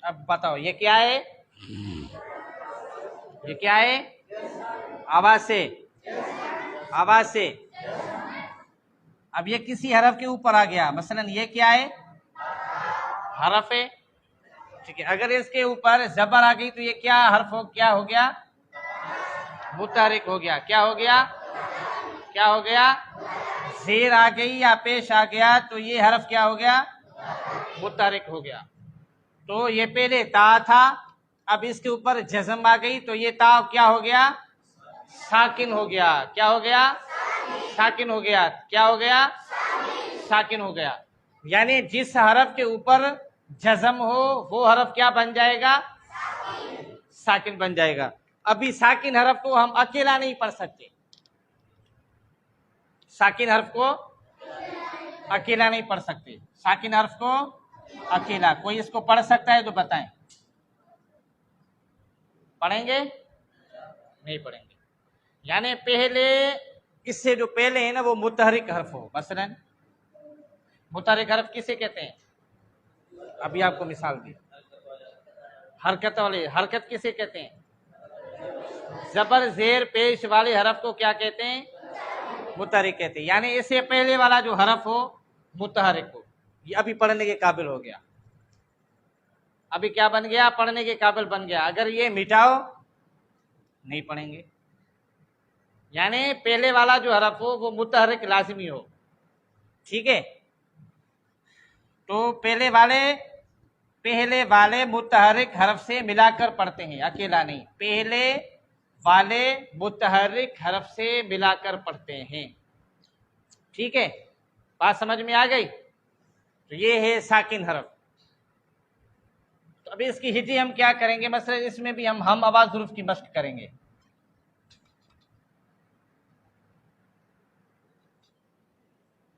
अब बताओ ये क्या है, ये क्या है? आवाज से, आवाज से। अब ये किसी हरफ के ऊपर आ गया, मसलन ये क्या है? हरफ है, ठीक है। अगर इसके ऊपर जबर आ गई तो ये क्या हर्फ हो, क्या हो गया? मुतहरिक हो गया। क्या हो गया? क्या हो गया? जेर आ गई या पेश आ गया तो ये हर्फ क्या हो गया? मुतहरिक हो गया। तो ये पहले ता था, अब इसके ऊपर जज़म आ गई तो ये ता क्या हो गया? साकिन हो गया। क्या हो गया? साकिन हो गया। क्या हो गया? साकिन हो गया। यानी जिस हरफ के ऊपर जज़म हो वो हरफ क्या बन जाएगा? साकिन बन जाएगा। अभी साकिन हरफ को हम अकेला नहीं पढ़ सकते, साकिन हरफ को अकेला नहीं पढ़ सकते, साकिन हरफ को अकेला। कोई इसको पढ़ सकता है तो बताएं, पढ़ेंगे? नहीं पढ़ेंगे। यानी पहले, इससे जो पहले है ना वो मुतहरिक हरफ हो। मसलन मुतहरिक हरफ किसे कहते हैं? अभी आपको मिसाल दी, हरकत वाले, हरकत किसे कहते हैं? जबर जेर पेश वाले हरफ को क्या कहते हैं? मुतहरिक कहते हैं। यानी इससे पहले वाला जो हरफ हो मुतहरिक हो, ये अभी पढ़ने के काबिल हो गया। अभी क्या बन गया? पढ़ने के काबिल बन गया। अगर ये मिटाओ नहीं पढ़ेंगे। यानी पहले वाला जो हरफ हो वो मुतहरिक लाजिमी हो, ठीक है। तो पहले वाले मुतहरिक हरफ से मिलाकर पढ़ते हैं, अकेला नहीं। पहले वाले मुतहरिक हरफ से मिलाकर पढ़ते हैं, ठीक है। बात समझ में आ गई? तो ये है साकिन हरफ। तो अभी इसकी हिजी हम क्या करेंगे? मसलन इसमें भी हम आवाज ज़ुरूफ की मश्क करेंगे।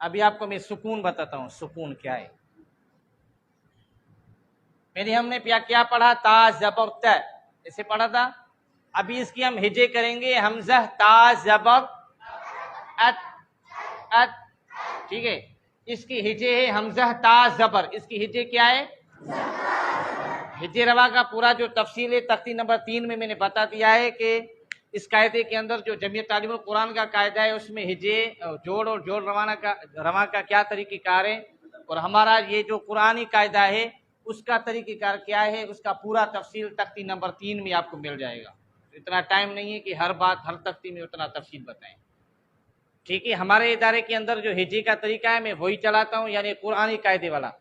अभी आपको मैं सुकून बताता हूं, सुकून क्या है। पहले हमने क्या पढ़ा? ता जबर त, इसे पढ़ा था। अभी इसकी हम हिजे करेंगे, हमजा ता जबर अत, अत, ठीक है। इसकी हिजे है हमजा ता जबर, इसकी हिजे क्या है? हिजे रवा का पूरा जो तफसील है तख्ती नंबर 3 में मैंने बता दिया है कि इस कायदे के अंदर जो जमीयत तालीमुल कुरान का कायदा है उसमें हिजे जोड़ और जोड़ रवा का क्या तरीक़ेकार है, और हमारा ये जो कुरानी कायदा है उसका तरीक़ेकार क्या है, उसका पूरा तफसील तख्ती नंबर 3 में आपको मिल जाएगा। इतना टाइम नहीं है कि हर बात हर तख्ती में उतना तफसील बताएं, ठीक है। हमारे इदारे के अंदर जो हिजे का तरीका है मैं वही चलाता हूँ, यानी कुरानी कायदे वाला।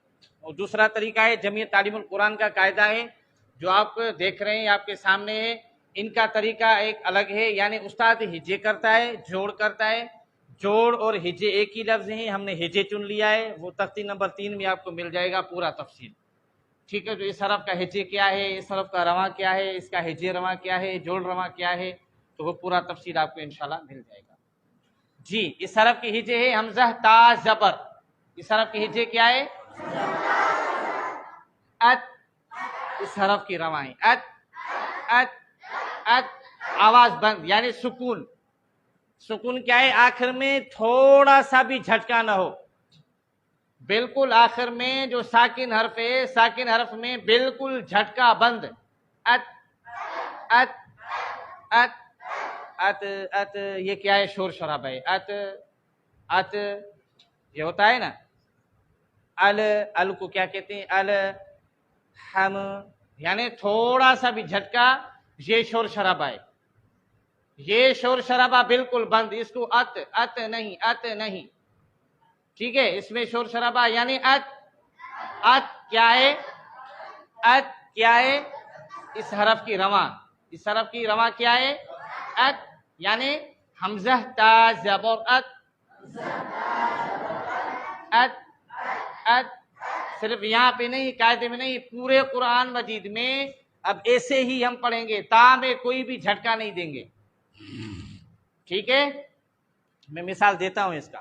और दूसरा तरीका है जमीयत तालीमुल कुरान का कायदा है, जो आप देख रहे हैं आपके सामने है। इनका तरीका एक अलग है, यानी उस्ताद हिजे करता है, जोड़ करता है। जोड़ और हिजे एक ही लफ्ज हैं, हमने हिजे चुन लिया है। वो तख्ती नंबर 3 में आपको मिल जाएगा पूरा तफसील, ठीक है। तो इस हरफ का हिजे क्या है, इस हरफ का रवा क्या है, इसका हिजे रवा क्या है, जोड़ रवा क्या है, तो वो पूरा तफसील आपको इंशाल्लाह मिल जाएगा जी। इस हरफ की हिजे है हमजा ता जबर, इस हरफ की हिजे क्या है? अत, इस हरफ की रवा है अत, अत, अत। आवाज बंद, यानी सुकून। सुकून क्या है? आखिर में थोड़ा सा भी झटका ना हो। बिल्कुल आखिर में जो साकिन हरफ है, साकिन हरफ में बिल्कुल झटका बंद। अत, अत, अत, अत, अत। ये क्या है? शोर शराबा है। अत, अत, ये होता है ना। अल, अल को क्या कहते हैं? अल हम, यानी थोड़ा सा भी झटका, ये शोर शराबा है। ये शोर शराबा बिल्कुल बंद, इसको अत, अत नहीं, अत नहीं, ठीक है। इसमें शोर शराबा यानी अत, अत क्या है? अत क्या है? इस हरफ की रवा, इस हरफ की रवा क्या है? अत, यानी हमजा ता जबर अत, अत, अत। सिर्फ यहाँ पे नहीं, कायदे में नहीं, पूरे कुरान मजीद में अब ऐसे ही हम पढ़ेंगे, ता में कोई भी झटका नहीं देंगे, ठीक है। मैं मिसाल देता हूं इसका।